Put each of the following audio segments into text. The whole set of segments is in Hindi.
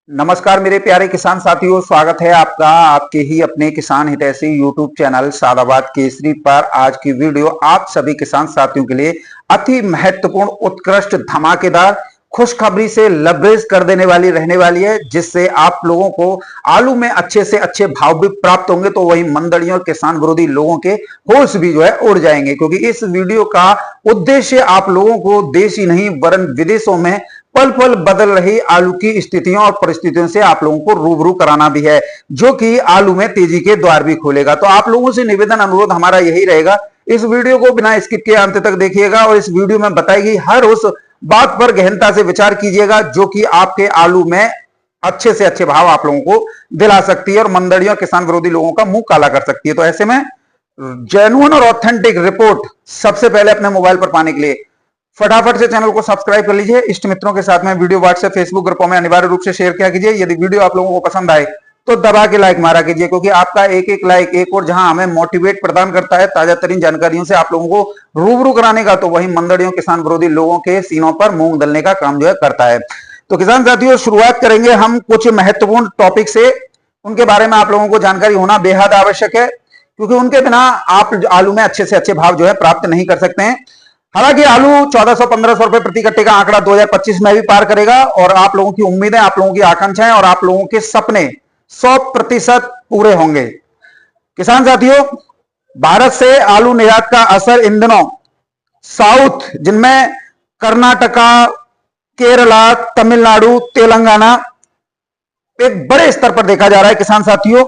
नमस्कार मेरे प्यारे किसान साथियों, स्वागत है आपका आपके ही अपने किसान हितैषी यूट्यूब चैनल सादाबाद केसरी पर। आज की वीडियो आप सभी किसान साथियों के लिए अति महत्वपूर्ण, उत्कृष्ट, धमाकेदार खुशखबरी से लबरेज कर देने वाली रहने वाली है, जिससे आप लोगों को आलू में अच्छे से अच्छे भाव भी प्राप्त होंगे, तो वही मंदड़ियों, किसान विरोधी लोगों के होश भी जो है उड़ जाएंगे। क्योंकि इस वीडियो का उद्देश्य आप लोगों को देश ही नहीं वरन विदेशों में पल पल बदल रही आलू की स्थितियों और परिस्थितियों से आप लोगों को रूबरू कराना भी है, जो कि आलू में तेजी के द्वार भी खोलेगा। तो आप लोगों से निवेदन, अनुरोध हमारा यही रहेगा, इस वीडियो को बिना स्किप के अंत तक देखिएगा और इस वीडियो में बताई गई हर उस बात पर गहनता से विचार कीजिएगा जो कि आपके आलू में अच्छे से अच्छे भाव आप लोगों को दिला सकती है और मंदड़ियों, किसान विरोधी लोगों का मुंह काला कर सकती है। तो ऐसे में जेन्युइन और ऑथेंटिक रिपोर्ट सबसे पहले अपने मोबाइल पर पाने के लिए फटाफट से चैनल को सब्सक्राइब कर लीजिए। इष्ट मित्रों के साथ में वीडियो व्हाट्सएप, फेसबुक ग्रुपों में अनिवार्य रूप से शेयर किया कीजिए। यदि वीडियो आप लोगों को पसंद आए तो दबा के लाइक मारा कीजिए, क्योंकि आपका एक एक लाइक एक और जहां हमें मोटिवेट प्रदान करता है ताजा तरीन जानकारियों से आप लोगों को रूबरू कराने का, तो वही मंदड़ियों, किसान विरोधी लोगों के सीनों पर मूंग दलने का काम जो है करता है। तो किसान साथियों, शुरुआत करेंगे हम कुछ महत्वपूर्ण टॉपिक से। उनके बारे में आप लोगों को जानकारी होना बेहद आवश्यक है, क्योंकि उनके बिना आप आलू में अच्छे से अच्छे भाव जो है प्राप्त नहीं कर सकते हैं। हालांकि आलू 1400-1500 रुपए प्रति कट्टे का आंकड़ा 2025 में भी पार करेगा और आप लोगों की उम्मीदें, आप लोगों की आकांक्षाएं और आप लोगों के सपने 100% पूरे होंगे। किसान साथियों, भारत से आलू निर्यात का असर इन दिनों साउथ, जिनमें कर्नाटका, केरला, तमिलनाडु, तेलंगाना, एक बड़े स्तर पर देखा जा रहा है। किसान साथियों,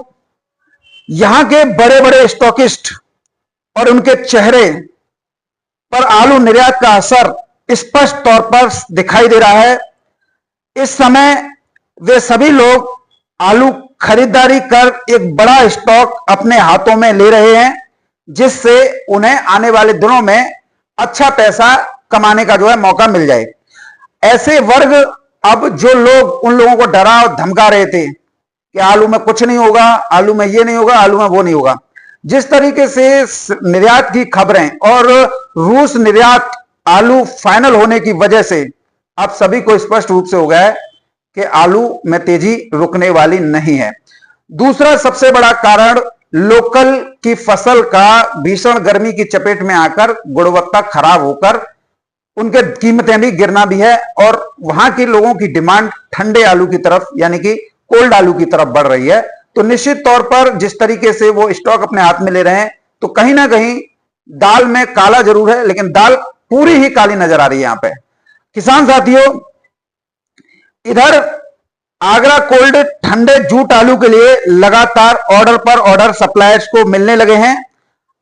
यहां के बड़े बड़े स्टॉकिस्ट और उनके चेहरे पर आलू निर्यात का असर स्पष्ट तौर पर दिखाई दे रहा है। इस समय वे सभी लोग आलू खरीदारी कर एक बड़ा स्टॉक अपने हाथों में ले रहे हैं, जिससे उन्हें आने वाले दिनों में अच्छा पैसा कमाने का जो है मौका मिल जाए। ऐसे वर्ग, अब जो लोग उन लोगों को डरा और धमका रहे थे कि आलू में कुछ नहीं होगा, आलू में ये नहीं होगा, आलू में वो नहीं होगा, जिस तरीके से निर्यात की खबरें और रूस निर्यात आलू फाइनल होने की वजह से अब सभी को स्पष्ट रूप से हो गया है कि आलू में तेजी रुकने वाली नहीं है। दूसरा सबसे बड़ा कारण, लोकल की फसल का भीषण गर्मी की चपेट में आकर गुणवत्ता खराब होकर उनके कीमतें भी गिरना भी है और वहां के लोगों की डिमांड ठंडे आलू की तरफ यानी कि कोल्ड आलू की तरफ बढ़ रही है। तो निश्चित तौर पर जिस तरीके से वो स्टॉक अपने हाथ में ले रहे हैं, तो कहीं ना कहीं दाल में काला जरूर है, लेकिन दाल पूरी ही काली नजर आ रही है यहां पे। किसान साथियों, इधर आगरा कोल्ड ठंडे जूट आलू के लिए लगातार ऑर्डर पर ऑर्डर सप्लायर्स को मिलने लगे हैं।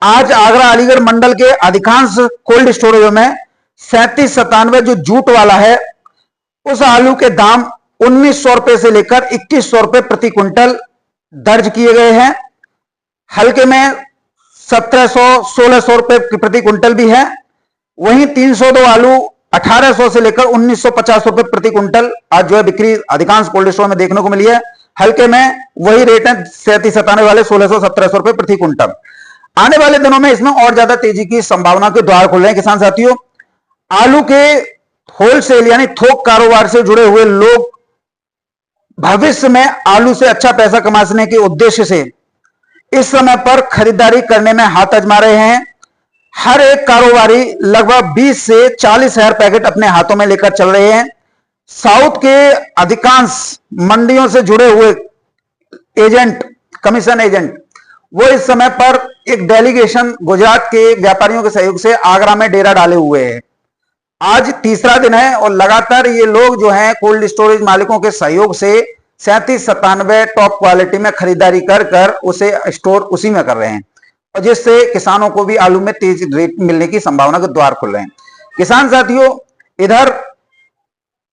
आज आगरा अलीगढ़ मंडल के अधिकांश कोल्ड स्टोरेज में 3797 जो जूट वाला है, उस आलू के दाम 1900 रुपए से लेकर 2100 रुपए प्रति क्विंटल दर्ज किए गए हैं। हल्के में 1700-1600 रुपए प्रति क्विंटल भी है। वहीं 302 आलू 1800 से लेकर 1950 रुपए प्रति क्विंटल आज जो है बिक्री अधिकांश कोल्ड स्टोर में देखने को मिली है। हल्के में वही रेट है 3797 वाले 1600-1700 रुपए प्रति क्विंटल। आने वाले दिनों में इसमें और ज्यादा तेजी की संभावना के द्वार खुल रहे हैं। किसान साथियों, आलू के होलसेल यानी थोक कारोबार से जुड़े हुए लोग भविष्य में आलू से अच्छा पैसा कमाने के उद्देश्य से इस समय पर खरीदारी करने में हाथ आजमा रहे हैं। हर एक कारोबारी लगभग 20 से 40 हजार पैकेट अपने हाथों में लेकर चल रहे हैं। साउथ के अधिकांश मंडियों से जुड़े हुए एजेंट, कमीशन एजेंट, वो इस समय पर एक डेलीगेशन गुजरात के व्यापारियों के सहयोग से आगरा में डेरा डाले हुए हैं। आज तीसरा दिन है और लगातार ये लोग जो हैं कोल्ड स्टोरेज मालिकों के सहयोग से 3797 टॉप क्वालिटी में खरीदारी कर कर उसे स्टोर उसी में कर रहे हैं, और जिससे किसानों को भी आलू में तेज रेट मिलने की संभावना के द्वार खुल रहे हैं। किसान साथियों, इधर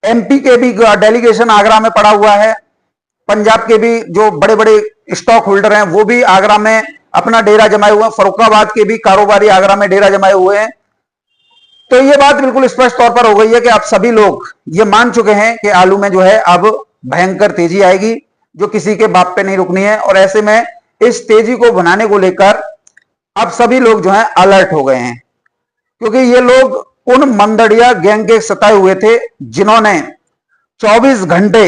एमपी के भी डेलीगेशन आगरा में पड़ा हुआ है। पंजाब के भी जो बड़े बड़े स्टॉक होल्डर हैं वो भी आगरा में अपना डेरा जमाए हुए हैं। फरुखाबाद के भी कारोबारी आगरा में डेरा जमाए हुए हैं। तो ये बात बिल्कुल स्पष्ट तौर पर हो गई है कि अब सभी लोग ये मान चुके हैं कि आलू में जो है अब भयंकर तेजी आएगी, जो किसी के बाप पे नहीं रुकनी है। और ऐसे में इस तेजी को बनाने को लेकर अब सभी लोग जो है अलर्ट हो गए हैं, क्योंकि ये लोग उन मंदड़िया गैंग के सताए हुए थे जिन्होंने 24 घंटे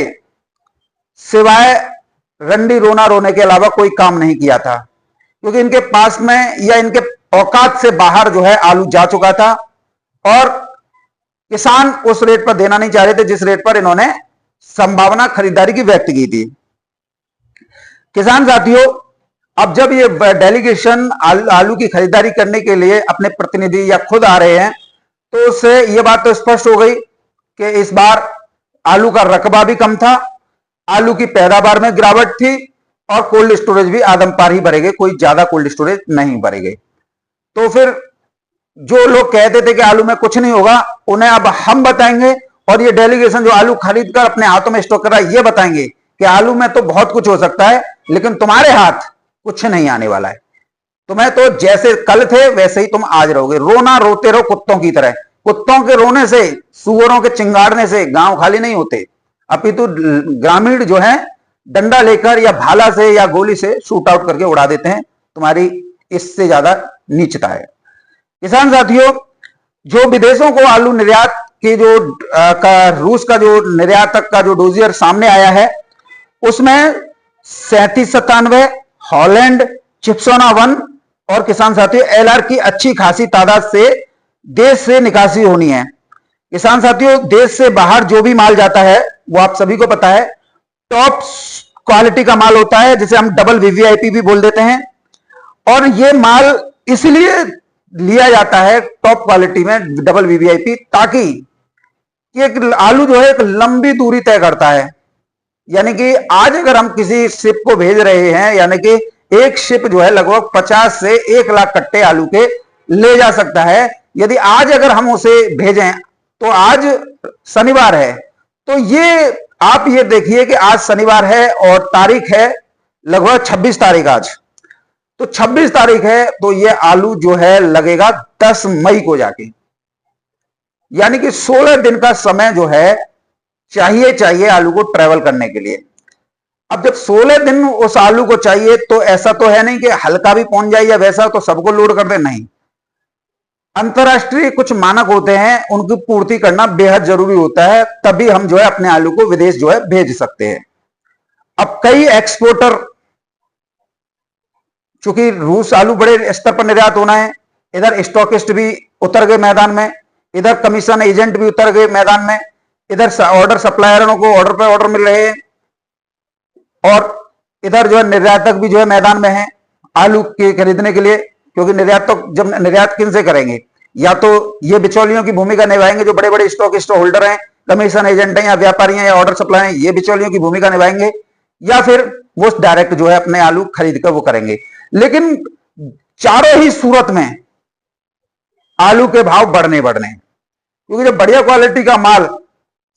सिवाय रंडी रोना रोने के अलावा कोई काम नहीं किया था, क्योंकि इनके पास में या इनके औकात से बाहर जो है आलू जा चुका था और किसान उस रेट पर देना नहीं चाह रहे थे जिस रेट पर इन्होंने संभावना खरीदारी की व्यक्त की थी। किसान साथियों, अब जब ये डेलीगेशन आलू की खरीदारी करने के लिए अपने प्रतिनिधि या खुद आ रहे हैं, तो उससे यह बात तो स्पष्ट हो गई कि इस बार आलू का रकबा भी कम था, आलू की पैदावार में गिरावट थी और कोल्ड स्टोरेज भी आदमपार ही भरे गए, कोई ज्यादा कोल्ड स्टोरेज नहीं भरे गए। तो फिर जो लोग कहते थे कि आलू में कुछ नहीं होगा, उन्हें अब हम बताएंगे और ये डेलीगेशन जो आलू खरीद कर अपने हाथों में स्टॉक कर रहा है, ये बताएंगे कि आलू में तो बहुत कुछ हो सकता है, लेकिन तुम्हारे हाथ कुछ नहीं आने वाला है। तुम्हें तो जैसे कल थे वैसे ही तुम आज रहोगे। रोना रोते रहो कुत्तों की तरह। कुत्तों के रोने से, सुअरों के चिंगाड़ने से गांव खाली नहीं होते, अपितु ग्रामीण जो है डंडा लेकर या भाला से या गोली से शूट आउट करके उड़ा देते हैं। तुम्हारी इससे ज्यादा नीचता है। किसान साथियों, जो विदेशों को आलू निर्यात के जो रूस का जो निर्यातक का जो डोजियर सामने आया है, उसमें 3797 हॉलैंड चिप्सोना 1 और किसान साथियों एलआर की अच्छी खासी तादाद से देश से निकासी होनी है। किसान साथियों, देश से बाहर जो भी माल जाता है वो आप सभी को पता है टॉप क्वालिटी का माल होता है, जिसे हम डबल वीवीआईपी भी बोल देते हैं। और ये माल इसलिए लिया जाता है टॉप क्वालिटी में डबल वीवीआईपी, ताकि एक आलू जो है एक लंबी दूरी तय करता है। यानी कि आज अगर हम किसी शिप को भेज रहे हैं, यानी कि एक शिप जो है लगभग 50 से 1 लाख कट्टे आलू के ले जा सकता है। यदि आज अगर हम उसे भेजें, तो आज शनिवार है, तो ये आप ये देखिए कि आज शनिवार है और तारीख है लगभग 26 तारीख आज, तो 26 तारीख है, तो ये आलू जो है लगेगा 10 मई को जाके। यानी कि 16 दिन का समय जो है चाहिए आलू को ट्रेवल करने के लिए। अब जब 16 दिन उस आलू को चाहिए, तो ऐसा तो है नहीं कि हल्का भी पहुंच जाए या वैसा तो सबको लोड कर दे, नहीं। अंतरराष्ट्रीय कुछ मानक होते हैं, उनकी पूर्ति करना बेहद जरूरी होता है, तभी हम जो है अपने आलू को विदेश जो है भेज सकते हैं। अब कई एक्सपोर्टर, चूंकि रूस आलू बड़े स्तर पर निर्यात होना है, इधर स्टॉकिस्ट भी उतर गए मैदान में, इधर कमीशन एजेंट भी उतर गए मैदान में, इधर ऑर्डर सप्लायरों को ऑर्डर पे ऑर्डर मिल रहे हैं, और इधर जो है निर्यातक भी जो है मैदान में है आलू के खरीदने के लिए। क्योंकि निर्यातक जब निर्यात किन से करेंगे, या तो ये बिचौलियों की भूमिका निभाएंगे, जो बड़े बड़े स्टॉक होल्डर हैं, कमीशन एजेंट हैं या व्यापारी हैं या ऑर्डर सप्लाई हैं, ये बिचौलियों की भूमिका निभाएंगे, या फिर वो डायरेक्ट जो है अपने आलू खरीद कर वो करेंगे। लेकिन चारों ही सूरत में आलू के भाव बढ़ने, क्योंकि जब बढ़िया क्वालिटी का माल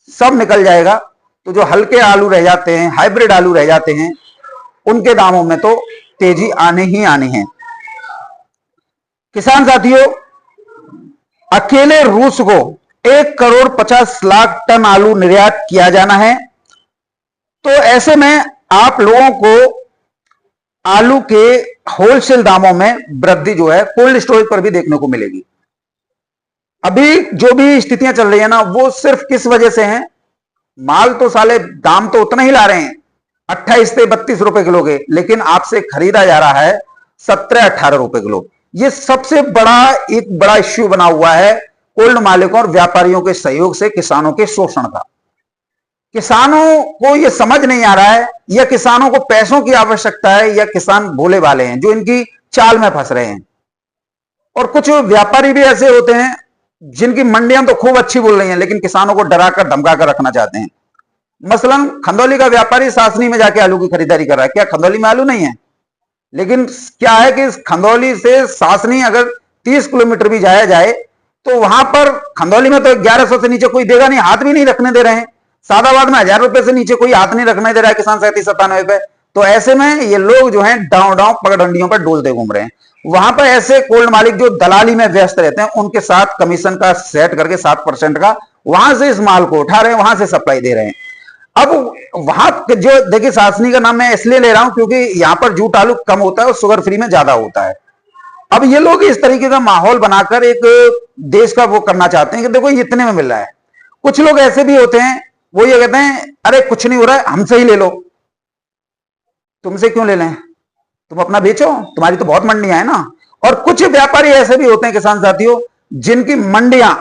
सब निकल जाएगा, तो जो हल्के आलू रह जाते हैं, हाइब्रिड आलू रह जाते हैं, उनके दामों में तो तेजी आने ही आनी है। किसान साथियों, अकेले रूस को 1,50,00,000 टन आलू निर्यात किया जाना है। तो ऐसे में आप लोगों को आलू के होलसेल दामों में वृद्धि जो है कोल्ड स्टोरेज पर भी देखने को मिलेगी। अभी जो भी स्थितियां चल रही है ना, वो सिर्फ किस वजह से हैं, माल तो साले दाम तो उतना ही ला रहे हैं, 28 से 32 रुपए किलो के, लेकिन आपसे खरीदा जा रहा है 17-18 रुपए किलो। ये सबसे बड़ा इश्यू बना हुआ है कोल्ड मालिकों और व्यापारियों के सहयोग से किसानों के शोषण का। किसानों को यह समझ नहीं आ रहा है, या किसानों को पैसों की आवश्यकता है, या किसान भोले वाले हैं जो इनकी चाल में फंस रहे हैं। और कुछ व्यापारी भी ऐसे होते हैं जिनकी मंडियां तो खूब अच्छी बोल रही हैं, लेकिन किसानों को डराकर धमकाकर रखना चाहते हैं। मसलन खंदौली का व्यापारी सासनी में जाके आलू की खरीदारी कर रहा है। क्या खंदौली में आलू नहीं है? लेकिन क्या है कि खंदौली से सासनी अगर 30 किलोमीटर भी जाया जाए, तो वहां पर खंदौली में तो 1100 से नीचे कोई देगा नहीं, हाथ भी नहीं रखने दे रहे हैं। सादाबाद में 1000 रुपए से नीचे कोई हाथ नहीं रखने दे रहा है किसान 37-97 पे। तो ऐसे में ये लोग जो हैं डांव पगडंडियों पर डोलते घूम रहे हैं। वहां पर ऐसे कोल्ड मालिक जो दलाली में व्यस्त रहते हैं, उनके साथ कमीशन का सेट करके 7% का वहां से इस माल को उठा रहे हैं, वहां से सप्लाई दे रहे हैं। अब वहां जो देखिए, सासनी का नाम मैं इसलिए ले रहा हूं क्योंकि यहां पर जूट आलू कम होता है और शुगर फ्री में ज्यादा होता है। अब ये लोग इस तरीके का माहौल बनाकर एक देश का वो करना चाहते हैं कि देखो ये इतने में मिल रहा है। कुछ लोग ऐसे भी होते हैं, वो ये कहते हैं अरे कुछ नहीं हो रहा है, हमसे ही ले लो, तुमसे क्यों ले लें, तुम अपना बेचो, तुम्हारी तो बहुत मंडियां हैं ना। और कुछ व्यापारी ऐसे भी होते हैं किसान साथियों, जिनकी मंडियां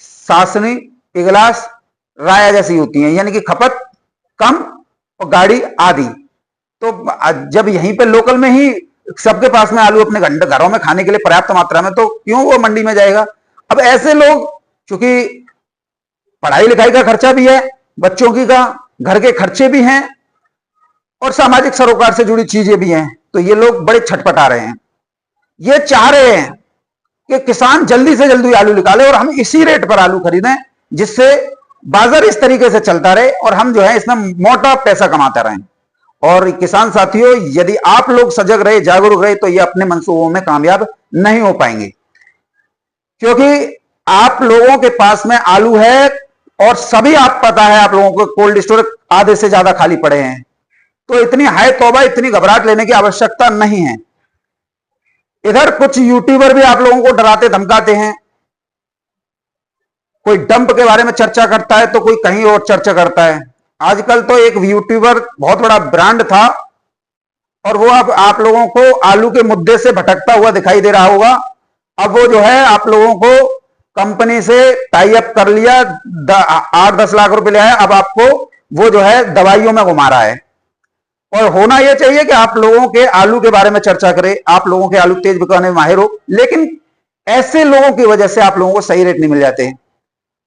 सासनी, इगलास, राया जैसी होती हैं, यानी कि खपत कम और गाड़ी आधी। तो जब यहीं पे लोकल में ही सबके पास में आलू अपने घरों में खाने के लिए पर्याप्त मात्रा में, तो क्यों वो मंडी में जाएगा। अब ऐसे लोग, चूंकि पढ़ाई लिखाई का खर्चा भी है, बच्चों की का घर के खर्चे भी हैं और सामाजिक सरोकार से जुड़ी चीजें भी हैं, तो ये लोग बड़े छटपटा रहे हैं। ये चाह रहे हैं कि किसान जल्दी से जल्दी आलू निकाले और हम इसी रेट पर आलू खरीदें, जिससे बाजार इस तरीके से चलता रहे और हम जो है इसमें मोटा पैसा कमाते रहें। और किसान साथियों, यदि आप लोग सजग रहे, जागरूक रहे, तो ये अपने मंसूबों में कामयाब नहीं हो पाएंगे, क्योंकि आप लोगों के पास में आलू है और सभी, आप पता है आप लोगों को, कोल्ड स्टोर आधे से ज्यादा खाली पड़े हैं। तो इतनी हाय तौबा, इतनी घबराहट लेने की आवश्यकता नहीं है। इधर कुछ यूट्यूबर भी आप लोगों को डराते धमकाते हैं, कोई डंप के बारे में चर्चा करता है तो कोई कहीं और चर्चा करता है। आजकल तो एक यूट्यूबर बहुत बड़ा ब्रांड था और वो अब आप लोगों को आलू के मुद्दे से भटकता हुआ दिखाई दे रहा होगा। अब वो जो है आप लोगों को कंपनी से टाई अप कर लिया, 8-10 लाख रुपए लिया है, अब आपको वो जो है दवाइयों में घुमा रहा है। और होना यह चाहिए कि आप लोगों के आलू के बारे में चर्चा करें, आप लोगों के आलू तेज बिकवाने में माहिर हो, लेकिन ऐसे लोगों की वजह से आप लोगों को सही रेट नहीं मिल जाते।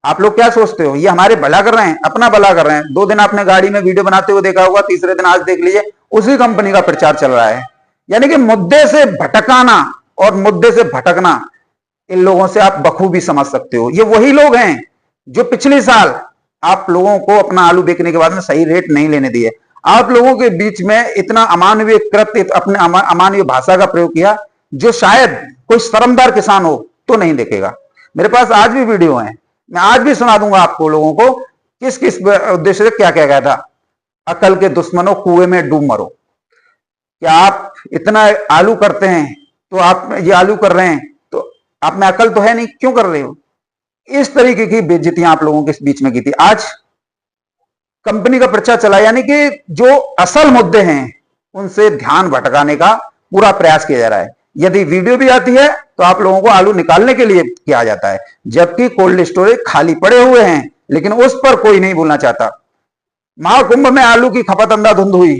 आप लोग क्या सोचते हो, ये हमारे भला कर रहे हैं, अपना भला कर रहे हैं। 2 दिन आपने गाड़ी में वीडियो बनाते हुए देखा होगा, तीसरे दिन आज देख लीजिए उसी कंपनी का प्रचार चल रहा है। यानी कि मुद्दे से भटकाना और मुद्दे से भटकना, इन लोगों से आप बखूबी समझ सकते हो। ये वही लोग हैं जो पिछले साल आप लोगों को अपना आलू बेचने के बाद में सही रेट नहीं लेने दिए। आप लोगों के बीच में इतना अमानवीय कृत्य, अपने अमानवीय भाषा का प्रयोग किया, जो शायद कोई शर्मदार किसान हो तो नहीं देखेगा। मेरे पास आज भी वीडियो है, मैं आज भी सुना दूंगा आपको लोगों को किस किस उद्देश्य से क्या क्या गया था। अकल के दुश्मनों, कुएं में डूब मरो। क्या आप इतना आलू करते हैं तो आप ये आलू कर रहे हैं तो आप में अकल तो है नहीं, क्यों कर रहे हो। इस तरीके की बेइज्जतियां आप लोगों के बीच में की थी। आज कंपनी का प्रचार चला, यानी कि जो असल मुद्दे हैं उनसे ध्यान भटकाने का पूरा प्रयास किया जा रहा है। यदि वीडियो भी आती है तो आप लोगों को आलू निकालने के लिए किया जाता है, जबकि कोल्ड स्टोरेज खाली पड़े हुए हैं, लेकिन उस पर कोई नहीं बोलना चाहता। महाकुंभ में आलू की खपत अंधाधुंध हुई,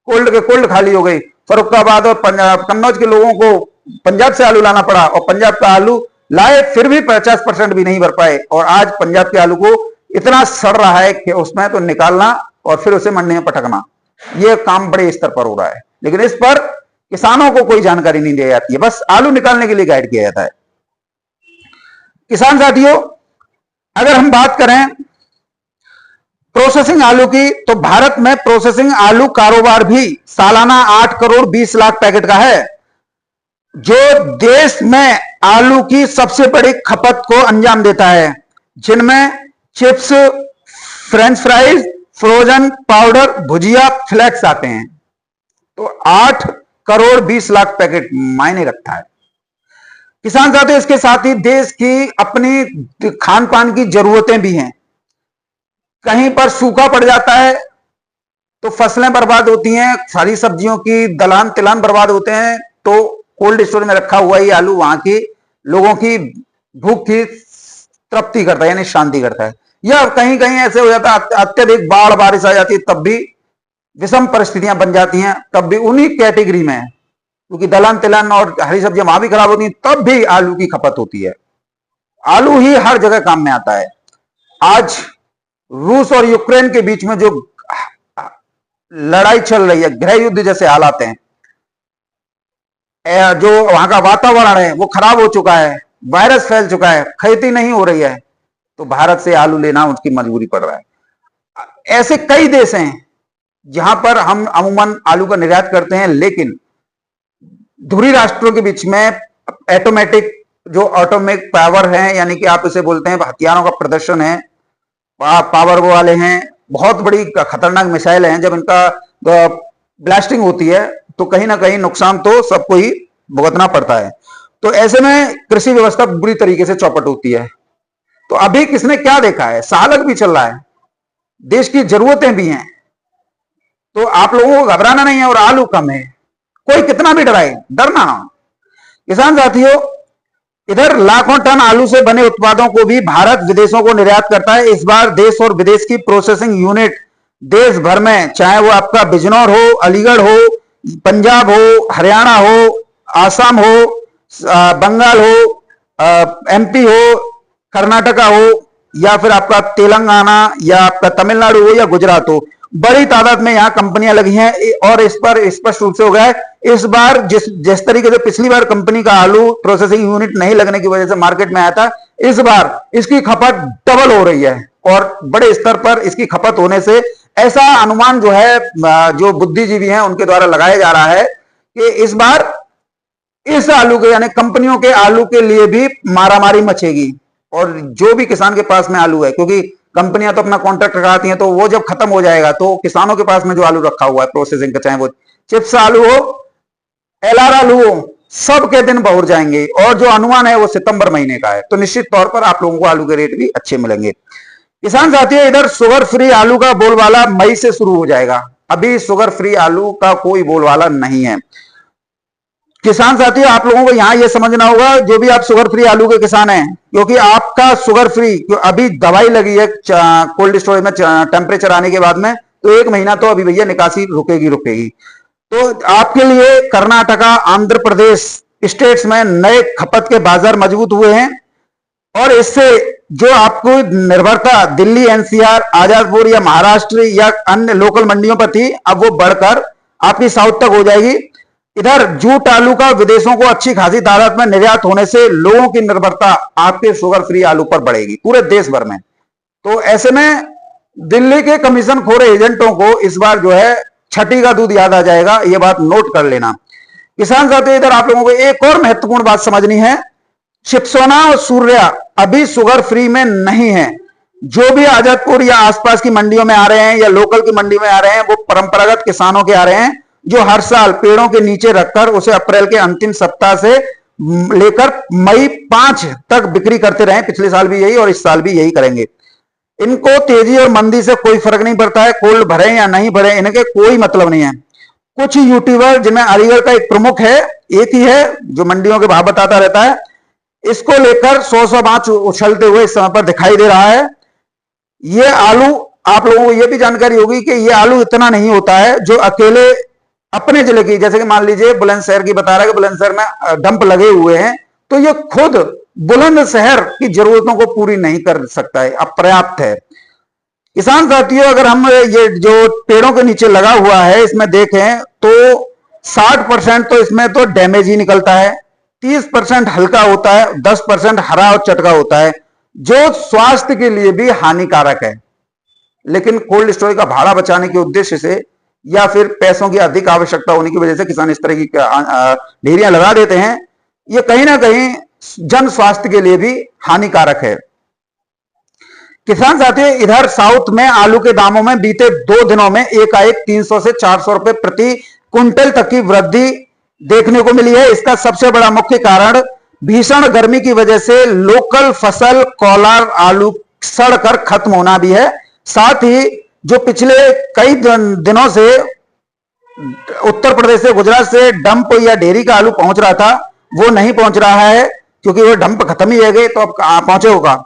कोल्ड के कोल्ड खाली हो गई। फरुखाबाद और कन्नौज के लोगों को पंजाब से आलू लाना पड़ा और पंजाब का आलू लाए फिर भी 50% भी नहीं भर पाए। और आज पंजाब के आलू को इतना सड़ रहा है कि उसमें तो निकालना और फिर उसे मंडी में पटकना, यह काम बड़े स्तर पर हो रहा है। लेकिन इस पर किसानों को कोई जानकारी नहीं दी जाती है, बस आलू निकालने के लिए गाइड किया जाता है। किसान साथियों, अगर हम बात करें प्रोसेसिंग आलू की, तो भारत में प्रोसेसिंग आलू कारोबार भी सालाना 8 करोड़ 20 लाख पैकेट का है, जो देश में आलू की सबसे बड़ी खपत को अंजाम देता है, जिनमें chips, French fries, frozen powder, bhujia, flakes आते हैं। तो 8 करोड़ 20 लाख पैकेट मायने रखता है। किसान साथियों, इसके साथ ही देश की अपनी खान पान की जरूरतें भी हैं। कहीं पर सूखा पड़ जाता है तो फसलें बर्बाद होती हैं, सारी सब्जियों की दलहन तिलहन बर्बाद होते हैं, तो कोल्ड स्टोर में रखा हुआ ही आलू वहां की लोगों की भूख की तृप्ति करता है, यानी शांति करता है। या कहीं कहीं ऐसे हो जाता है अत्यधिक बाढ़ बारिश आ जाती है, तब भी विषम परिस्थितियां बन जाती हैं, तब भी उन्हीं कैटेगरी में है, क्योंकि दलहन तिलहन और हरी सब्जियां वहां भी खराब होती हैं, तब भी आलू की खपत होती है। आलू ही हर जगह काम में आता है। आज रूस और यूक्रेन के बीच में जो लड़ाई चल रही है, गृह युद्ध जैसे हालात हैं, जो वहां का वातावरण है वो खराब हो चुका है, वायरस फैल चुका है, खेती नहीं हो रही है, तो भारत से आलू लेना उसकी मजबूरी पड़ रहा है। ऐसे कई देश हैं जहां पर हम अमूमन आलू का निर्यात करते हैं, लेकिन धुरी राष्ट्रों के बीच में ऑटोमेटिक जो ऑटोमेटिक पावर है, यानी कि आप इसे बोलते हैं हथियारों का प्रदर्शन है, पावर वाले हैं, बहुत बड़ी खतरनाक मिसाइल हैं, जब इनका ब्लास्टिंग होती है तो कहीं ना कहीं नुकसान तो सबको ही भुगतना पड़ता है। तो ऐसे में कृषि व्यवस्था बुरी तरीके से चौपट होती है। तो अभी किसने क्या देखा है, सालक भी चल रहा है, देश की जरूरतें भी हैं, तो आप लोगों को घबराना नहीं है और आलू कम है, कोई कितना भी डराए, डरना ना। किसान साथियों, इधर लाखों टन आलू से बने उत्पादों को भी भारत विदेशों को निर्यात करता है। इस बार देश और विदेश की प्रोसेसिंग यूनिट देश भर में, चाहे वो आपका बिजनौर हो, अलीगढ़ हो, पंजाब हो, हरियाणा हो, आसाम हो, बंगाल हो, एमपी हो, कर्नाटका हो, या फिर आपका तेलंगाना या आपका तमिलनाडु हो या गुजरात हो, बड़ी तादाद में यहाँ कंपनियां लगी हैं। और इस पर स्पष्ट रूप से हो गया है, इस बार जिस तरीके से पिछली बार कंपनी का आलू प्रोसेसिंग यूनिट नहीं लगने की वजह से मार्केट में आया था, इस बार इसकी खपत डबल हो रही है और बड़े स्तर पर इसकी खपत होने से ऐसा अनुमान जो है, जो बुद्धिजीवी हैं उनके द्वारा लगाया जा रहा है कि इस बार इस आलू के, यानी कंपनियों के आलू के लिए भी मारामारी मचेगी। और जो भी किसान के पास में आलू है, क्योंकि कंपनियां तो अपना कॉन्ट्रैक्ट लगाती हैं, तो वो जब खत्म हो जाएगा तो किसानों के पास में जो आलू रखा हुआ है प्रोसेसिंग का, चाहे वो चिप्स आलू हो, एलआर आलू हो, सबके दिन बहुर जाएंगे। और जो अनुमान है वो सितंबर महीने का है, तो निश्चित तौर पर आप लोगों को आलू के रेट भी अच्छे मिलेंगे। किसान साथियों, इधर शुगर फ्री आलू का बोलबाला मई से शुरू हो जाएगा। अभी शुगर फ्री आलू का कोई बोलबाला नहीं है। किसान साथियों, आप लोगों को यहां यह समझना होगा, जो भी आप शुगर फ्री आलू के किसान हैं, क्योंकि आपका शुगर फ्री अभी दवाई लगी है कोल्ड स्टोरेज में टेम्परेचर आने के बाद में, तो 1 महीना तो अभी भैया निकासी रुकेगी। तो आपके लिए कर्नाटका, आंध्र प्रदेश स्टेट्स में नए खपत के बाजार मजबूत हुए हैं और इससे जो आपको निर्भरता दिल्ली, एनसीआर, आजादपुर या महाराष्ट्र या अन्य लोकल मंडियों पर थी, अब वो बढ़कर आपकी साउथ तक हो जाएगी। इधर जूट आलू का विदेशों को अच्छी खासी तादाद में निर्यात होने से लोगों की निर्भरता आपके शुगर फ्री आलू पर बढ़ेगी पूरे देश भर में। तो ऐसे में दिल्ली के कमीशन खोर एजेंटों को इस बार जो है छठी का दूध याद आ जाएगा, यह बात नोट कर लेना। किसान साथियों, इधर आप लोगों को एक और महत्वपूर्ण बात समझनी है, चिप्सोना और सूर्या अभी शुगर फ्री में नहीं है। जो भी आजादपुर या आसपास की मंडियों में आ रहे हैं या लोकल की मंडी में आ रहे हैं, वो परंपरागत किसानों के आ रहे हैं, जो हर साल पेड़ों के नीचे रखकर उसे अप्रैल के अंतिम सप्ताह से लेकर मई 5 तक बिक्री करते रहे। पिछले साल भी यही और इस साल भी यही करेंगे। इनको तेजी और मंदी से कोई फर्क नहीं पड़ता है, कोल्ड भरे या नहीं भरे, इनके कोई मतलब नहीं है। कुछ यूट्यूबर, जिनमें अलीगढ़ का एक प्रमुख है, एक ही है जो मंडियों के भाव बताता रहता है, इसको लेकर 100 बात उछलते हुए इस समय पर दिखाई दे रहा है। ये आलू, आप लोगों को यह भी जानकारी होगी कि यह आलू इतना नहीं होता है जो अकेले अपने जिले की, जैसे कि मान लीजिए बुलंदशहर की बता रहा है कि बुलंदशहर में डंप लगे हुए हैं, तो ये खुद बुलंदशहर की जरूरतों को पूरी नहीं कर सकता है, अपर्याप्त है। किसान साथियों, अगर हम ये जो पेड़ों के नीचे लगा हुआ है इसमें देखें तो 60% तो इसमें तो डैमेज ही निकलता है, 30% हल्का होता है, 10% हरा और चटका होता है, जो स्वास्थ्य के लिए भी हानिकारक है। लेकिन कोल्ड स्टोरेज का भाड़ा बचाने के उद्देश्य से या फिर पैसों की अधिक आवश्यकता होने की वजह से किसान इस तरह की ढेरियां लगा देते हैं। ये कहीं ना कहीं जन स्वास्थ्य के लिए भी हानिकारक है। किसान साथियों, इधर साउथ में आलू के दामों में बीते 2 दिनों में एकाएक 300 से 400 रुपए प्रति क्विंटल तक की वृद्धि देखने को मिली है। इसका सबसे बड़ा मुख्य कारण भीषण गर्मी की वजह से लोकल फसल कोलार आलू सड़कर खत्म होना भी है। साथ ही जो पिछले कई दिनों से उत्तर प्रदेश से, गुजरात से डंप या डेयरी का आलू पहुंच रहा था, वो नहीं पहुंच रहा है, क्योंकि वो डंप खत्म ही है गए, तो अब पहुंचे होगा।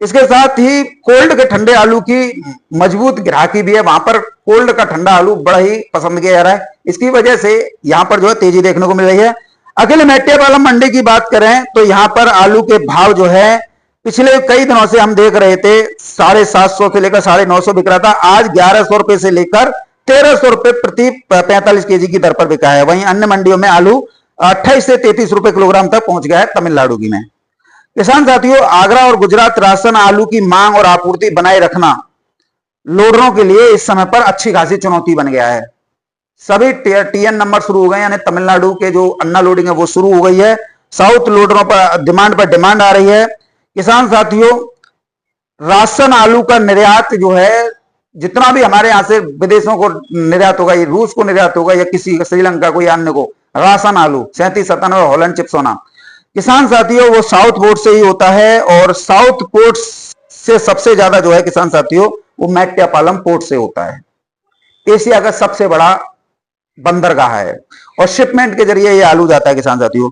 इसके साथ ही कोल्ड के ठंडे आलू की मजबूत ग्राहकी भी है, वहां पर कोल्ड का ठंडा आलू बड़ा ही पसंद किया जा रहा है। इसकी वजह से यहां पर जो है तेजी देखने को मिल रही है। अखिल मेट्टियापालम मंडी की बात करें तो यहां पर आलू के भाव जो है पिछले कई दिनों से हम देख रहे थे 750 से लेकर 950 बिक रहा था, आज 1100 रुपए से लेकर 1300 रुपए प्रति 45 केजी की दर पर बिका है। वहीं अन्य मंडियों में आलू 28 से 33 रुपए किलोग्राम तक पहुंच गया है तमिलनाडु की में। किसान साथियों, आगरा और गुजरात राशन आलू की मांग और आपूर्ति बनाए रखना लोडरों के लिए इस समय पर अच्छी खासी चुनौती बन गया है। सभी टीएन नंबर शुरू हो गए, यानी तमिलनाडु के जो अन्ना लोडिंग है वो शुरू हो गई है। साउथ लोडरों पर डिमांड आ रही है। किसान साथियों, राशन आलू का निर्यात जो है, जितना भी हमारे यहां से विदेशों को निर्यात होगा, ये रूस को निर्यात होगा या किसी श्रीलंका को या अन्य को, राशन आलू 3797 और हॉलैंड चिप्सोना, किसान साथियों वो साउथ पोर्ट से ही होता है। और साउथ पोर्ट से सबसे ज्यादा जो है किसान साथियों वो मेट्टियापालम पोर्ट से होता है। एशिया का सबसे बड़ा बंदरगाह है और शिपमेंट के जरिए ये आलू जाता है किसान साथियों।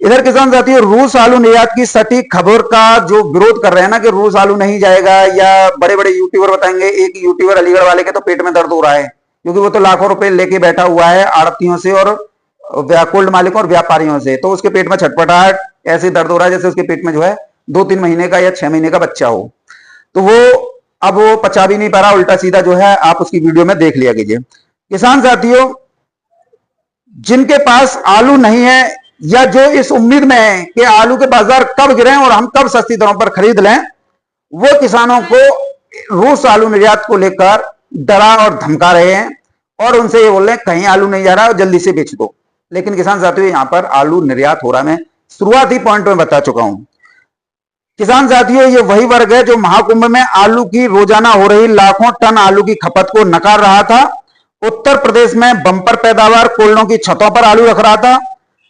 इधर किसान साथियों रूस आलू निर्यात की सटीक खबर का जो विरोध कर रहे हैं ना कि रूस आलू नहीं जाएगा, या बड़े बड़े यूट्यूबर बताएंगे, एक यूट्यूबर अलीगढ़ वाले के तो पेट में दर्द हो रहा है क्योंकि वो तो लाखों रुपए लेके बैठा हुआ है आड़तियों से और कोल्ड मालिकों और व्यापारियों से, तो उसके पेट में छटपटाहट ऐसे दर्द हो रहा है जैसे उसके पेट में जो है 2-3 महीने का या 6 महीने का बच्चा हो। तो वो अब वो पचा भी नहीं पा रहा, उल्टा सीधा जो है आप उसकी वीडियो में देख लिया कीजिए। किसान साथियों जिनके पास आलू नहीं है या जो इस उम्मीद में है कि आलू के बाजार कब गिरे और हम कब सस्ती दरों पर खरीद लें, वो किसानों को रूस आलू निर्यात को लेकर डरा और धमका रहे हैं और उनसे ये बोल रहे हैं कहीं आलू नहीं जा रहा है जल्दी से बेच दो। लेकिन किसान साथियों यहां पर आलू निर्यात हो रहा है, मैं शुरुआती पॉइंट में बता चुका हूं। किसान साथियों ये वही वर्ग है जो महाकुंभ में आलू की रोजाना हो रही लाखों टन आलू की खपत को नकार रहा था। उत्तर प्रदेश में बंपर पैदावार कोल्डों की छतों पर आलू रख रहा था।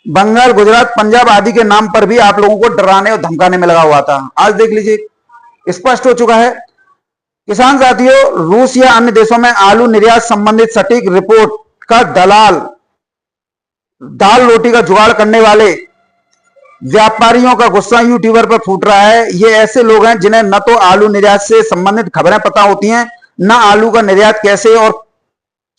बंगाल, गुजरात, पंजाब आदि के नाम पर भी आप लोगों को डराने और धमकाने में लगा हुआ था। आज देख लीजिए स्पष्ट हो चुका है। किसान साथियों रूस या अन्य देशों में आलू निर्यात संबंधित सटीक रिपोर्ट का दलाल, दाल रोटी का जुगाड़ करने वाले व्यापारियों का गुस्सा यूट्यूबर पर फूट रहा है। ये ऐसे लोग हैं जिन्हें न तो आलू निर्यात से संबंधित खबरें पता होती हैं, न आलू का निर्यात कैसे और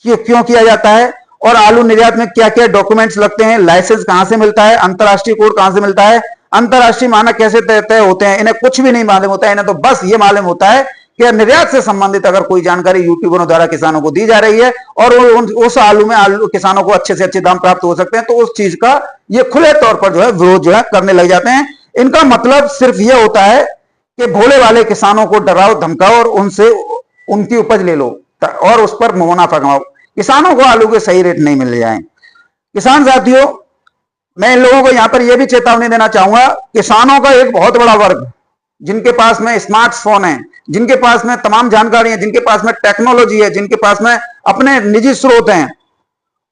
क्यों किया जाता है, और आलू निर्यात में क्या क्या डॉक्यूमेंट्स लगते हैं, लाइसेंस कहां से मिलता है, अंतरराष्ट्रीय कोड कहां से मिलता है, अंतरराष्ट्रीय मानक कैसे तय होते हैं। इन्हें कुछ भी नहीं मालूम होता है। इन्हें तो बस ये मालूम होता है कि निर्यात से संबंधित अगर कोई जानकारी यूट्यूबरों द्वारा किसानों को दी जा रही है और उस आलू में किसानों को अच्छे से अच्छे दाम प्राप्त हो सकते हैं, तो उस चीज का ये खुले तौर पर जो है विरोध जो है करने लग जाते हैं। इनका मतलब सिर्फ ये होता है कि भोले वाले किसानों को डराओ धमकाओ और उनसे उनकी उपज ले लो और उस पर मुनाफा कमाओ। किसानों को आलू के सही रेट नहीं मिल जाए। किसान साथियों मैं इन लोगों को यहां पर यह भी चेतावनी देना चाहूंगा, किसानों का एक बहुत बड़ा वर्ग जिनके पास में स्मार्टफोन है, जिनके पास में तमाम जानकारी है, जिनके पास में टेक्नोलॉजी है, जिनके पास में अपने निजी स्रोत हैं,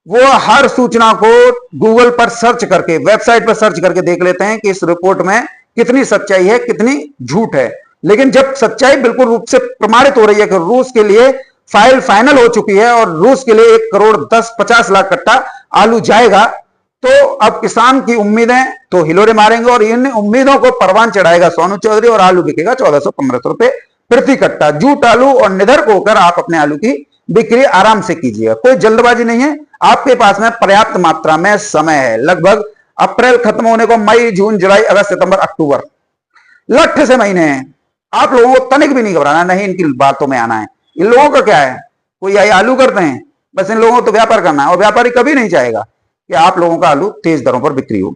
वो हर सूचना को गूगल पर सर्च करके, वेबसाइट पर सर्च करके देख लेते हैं कि इस रिपोर्ट में कितनी सच्चाई है, कितनी झूठ है। लेकिन जब सच्चाई बिल्कुल रूप से प्रमाणित हो रही है कि रूस के लिए फाइल फाइनल हो चुकी है और रूस के लिए 1,10,50 लाख कट्टा आलू जाएगा, तो अब किसान की उम्मीदें तो हिलोरे मारेंगे और इन उम्मीदों को परवान चढ़ाएगा सोनू चौधरी और आलू बिकेगा 1400-1500 रुपए प्रति कट्टा। जूट आलू और निधर होकर आप अपने आलू की बिक्री आराम से कीजिएगा, कोई जल्दबाजी नहीं है। आपके पास में पर्याप्त मात्रा में समय है। लगभग अप्रैल खत्म होने को मई, जून, जुलाई, अगस्त, सितंबर, अक्टूबर लठ से महीने हैं। आप लोगों को तनिक भी नहीं घबराना, नहीं इनकी बातों में आना है। इन लोगों का क्या है, कोई आलू करते हैं, बस इन लोगों को तो व्यापार करना है और व्यापारी कभी नहीं चाहेगा कि आप लोगों का आलू तेज दरों पर बिक्री हो।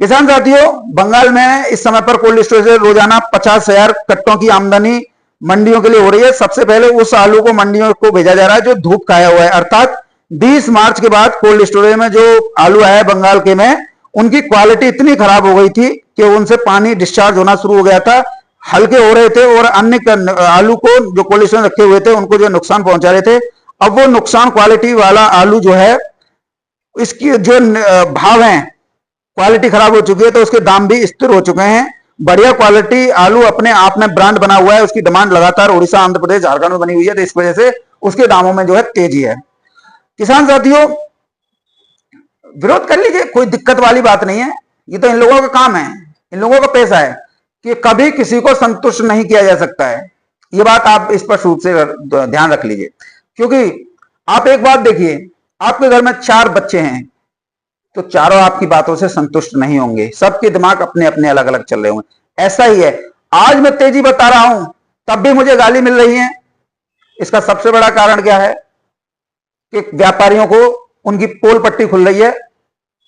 किसान साथियों बंगाल में इस समय पर कोल्ड स्टोरेज से रोजाना 50,000 कट्टों की आमदनी मंडियों के लिए हो रही है। सबसे पहले उस आलू को मंडियों को भेजा जा रहा है जो धूप खाया हुआ है, अर्थात 20 मार्च के बाद कोल्ड स्टोरेज में जो आलू आया बंगाल के में, उनकी क्वालिटी इतनी खराब हो गई थी कि उनसे पानी डिस्चार्ज होना शुरू हो गया था, हल्के हो रहे थे और अन्य आलू को जो कोल्ड स्टोरेज रखे हुए थे उनको जो नुकसान पहुंचा रहे थे। अब वो नुकसान क्वालिटी वाला आलू जो है, इसकी जो भाव है, क्वालिटी खराब हो चुकी है तो उसके दाम भी स्थिर हो चुके हैं। बढ़िया क्वालिटी आलू अपने आप में ब्रांड बना हुआ है, उसकी डिमांड लगातार उड़ीसा, आंध्र प्रदेश, झारखंड में बनी हुई है, तो इस वजह से उसके दामों में जो है तेजी है। किसान साथियों विरोध कर लीजिए, कोई दिक्कत वाली बात नहीं है। ये तो इन लोगों का काम है, इन लोगों का पैसा है कि कभी किसी को संतुष्ट नहीं किया जा सकता है। ये बात आप इस पर रूप से ध्यान रख लीजिए, क्योंकि आप एक बात देखिए, आपके घर में 4 बच्चे हैं तो चारों आपकी बातों से संतुष्ट नहीं होंगे, सबके दिमाग अपने अपने अलग अलग चल रहे होंगे। ऐसा ही है, आज मैं तेजी बता रहा हूं तब भी मुझे गाली मिल रही है। इसका सबसे बड़ा कारण क्या है कि व्यापारियों को उनकी पोल पट्टी खुल रही है,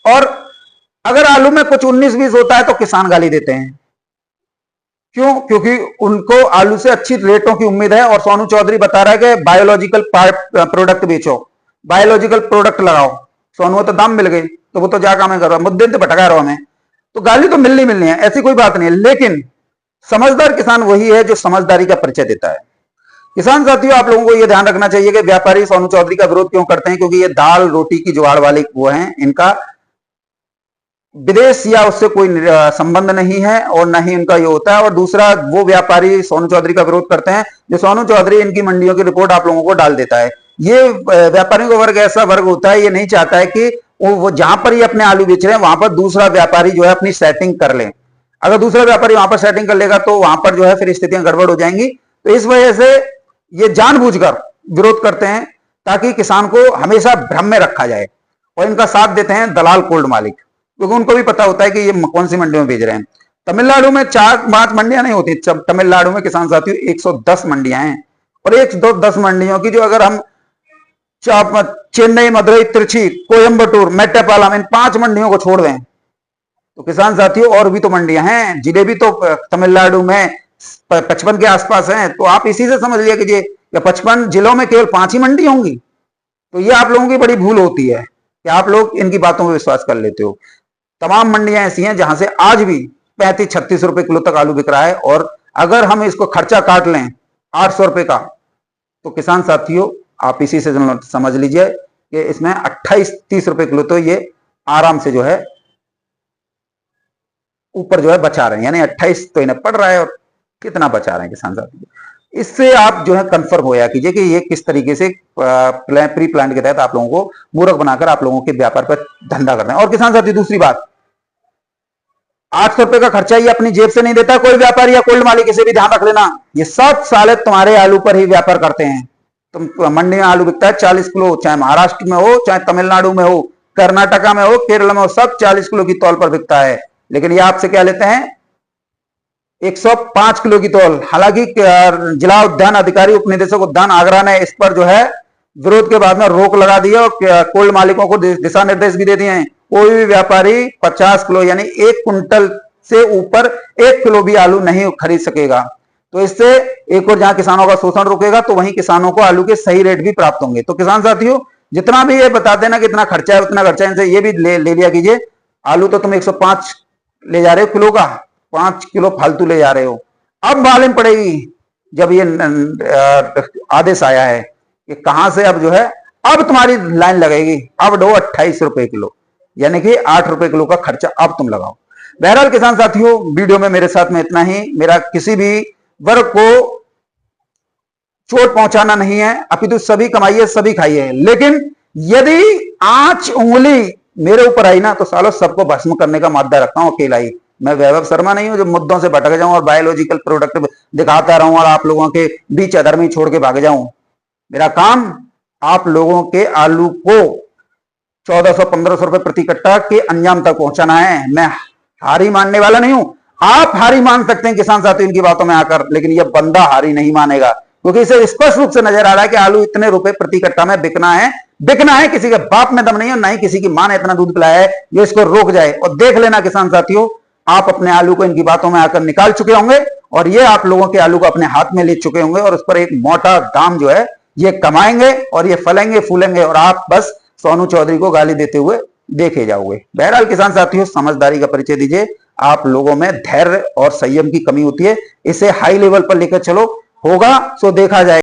और अगर आलू में कुछ 19-20 होता है तो किसान गाली देते हैं। क्यों? क्योंकि उनको आलू से अच्छी रेटों की उम्मीद है और सोनू चौधरी बता रहा है कि बायोलॉजिकल प्रोडक्ट बेचो, बायोलॉजिकल प्रोडक्ट लगाओ। सोनू तो दाम मिल गई तो वो तो जा काम कर रहा है, मुद्दे से भटका रहा हमें, तो गाली तो मिलनी है, ऐसी कोई बात नहीं है। लेकिन समझदार किसान वही है जो समझदारी का परिचय देता है। किसान साथियों आप लोगों को यह ध्यान रखना चाहिए कि व्यापारी सोनू चौधरी का विरोध क्यों करते हैं, क्योंकि ये दाल रोटी की जुगाड़ वाले वो हैं, इनका विदेश या उससे कोई संबंध नहीं है और न ही इनका ये होता है। और दूसरा, वो व्यापारी सोनू चौधरी का विरोध करते हैं जो सोनू चौधरी इनकी मंडियों की रिपोर्ट आप लोगों को डाल देता है। ये व्यापारियों का वर्ग ऐसा वर्ग होता है, ये नहीं चाहता है कि वो जहां पर ये अपने आलू बेच रहे हैं वहां पर दूसरा व्यापारी जो है अपनी सेटिंग कर ले। अगर दूसरा व्यापारी वहां पर सेटिंग कर लेगा तो वहां पर जो है फिर स्थितियां गड़बड़ हो जाएंगी। तो इस वजह से ये जानबूझकर विरोध करते हैं ताकि किसान को हमेशा भ्रम में रखा जाए, और इनका साथ देते हैं दलाल कोल्ड मालिक, क्योंकि उनको भी पता होता है कि ये कौन सी मंडियों में भेज रहे हैं। तमिलनाडु में 4-5 मंडियां नहीं होती, तमिलनाडु में किसान साथियों 110 मंडियां हैं, और 110 मंडियों की जो अगर हम चेन्नई, मदुरई, त्रिची, कोयम्बटूर, मेट्टापालम, इन 5 मंडियों को छोड़ दें तो किसान साथियों और भी तो मंडियां हैं, जिले भी तो तमिलनाडु में 55 के आसपास हैं। तो आप इसी से समझ लिया कीजिए या 55 जिलों में केवल 5 ही मंडी होंगी। तो ये आप लोगों की बड़ी भूल होती है कि आप लोग इनकी बातों में विश्वास कर लेते हो। तमाम मंडियां ऐसी हैं जहां से आज भी 35-36 रुपए किलो तक आलू बिक रहा है, और अगर हम इसको खर्चा काट लें 800 रुपए का, तो किसान साथियों आप इसी से समझ लीजिए कि इसमें 28-30 रुपए किलो तो ये आराम से जो है ऊपर जो है बचा रहे हैं, यानी 28 तो इन्हें पड़ रहा है, और कितना बचा रहे हैं किसान साथियों। इससे आप जो है कंफर्म होया कीजिए कि ये किस तरीके से प्री प्लान के तहत आप लोगों को मूर्ख बनाकर आप लोगों के व्यापार पर धंधा कर रहे हैं। और किसान साथी दूसरी बात, 800 रुपए का खर्चा ये अपनी जेब से नहीं देता कोई व्यापारी या कोल्ड मालिक, इसे भी ध्यान रख लेना। ये सब साले तुम्हारे आलू पर ही व्यापार करते हैं। तुम मंडी में आलू बिकता है 40 किलो, चाहे महाराष्ट्र में हो, चाहे तमिलनाडु में हो, कर्नाटका में हो, केरल में हो, सब 40 किलो की तौल पर बिकता है। लेकिन ये आपसे क्या लेते हैं? 105 किलो की तौल। हालांकि जिला उद्यान अधिकारी उप निदेशक उद्यान आगरा ने इस पर जो है विरोध के बाद में रोक लगा दी है, और कोल्ड मालिकों को दिशा निर्देश भी दे दिए हैं। कोई भी व्यापारी 50 किलो यानी 1 कुंटल से ऊपर 1 किलो भी आलू नहीं खरीद सकेगा। तो इससे एक और जहां किसानों का शोषण रुकेगा, तो वहीं किसानों को आलू के सही रेट भी प्राप्त होंगे। तो किसान साथियों जितना भी ये बताते हैं ना कितना खर्चा है उतना खर्चा, इनसे ये भी ले लिया कीजिए। आलू तो तुम 105 ले जा रहे हो किलो का, 5 किलो फालतू ले जा रहे हो। अब मालूम पड़ेगी जब ये आदेश आया है कि कहां से अब जो है अब तुम्हारी लाइन लगेगी, अब दो 28 रुपए किलो, यानी कि 8 रुपए किलो का खर्चा अब तुम लगाओ। बहरहाल किसान साथियों वीडियो में मेरे साथ में इतना ही। मेरा किसी भी वर्ग को चोट पहुंचाना नहीं है, अपितु सभी कमाइए सभी खाइए। लेकिन यदि आंच उंगली मेरे ऊपर आई ना तो सालों सबको भस्म करने का मादा रखता हूं अकेला ही। मैं वैभव शर्मा नहीं हूं जो मुद्दों से भटक जाऊं और बायोलॉजिकल प्रोडक्ट दिखाता रहूं और आप लोगों के बीच अधर्मी छोड़ के भाग जाऊं। मेरा काम आप लोगों के आलू को 1400-1500 रुपए प्रति कट्टा के अंजाम तक पहुंचाना है। मैं हारी मानने वाला नहीं हूं। आप हारी मान सकते हैं किसान साथी इनकी बातों में आकर, लेकिन यह बंदा हारी नहीं मानेगा, क्योंकि इसे स्पष्ट रूप से नजर आ रहा है कि आलू इतने रुपए प्रति कट्टा में बिकना है। किसी के बाप में दम नहीं है, ना ही किसी की मां ने इतना दूध पिलाया है जो इसको रोक जाए। और देख लेना किसान साथियों, आप अपने आलू को इनकी बातों में आकर निकाल चुके होंगे, और ये आप लोगों के आलू को अपने हाथ में ले चुके होंगे, और उस पर एक मोटा दाम जो है ये कमाएंगे, और ये फलेंगे फूलेंगे, और आप बस सोनू चौधरी को गाली देते हुए देखे जाओगे। बहरहाल किसान साथियों समझदारी का परिचय दीजिए। आप लोगों में धैर्य और संयम की कमी होती है, इसे हाई लेवल पर लेकर चलो, होगा सो देखा जाएगा।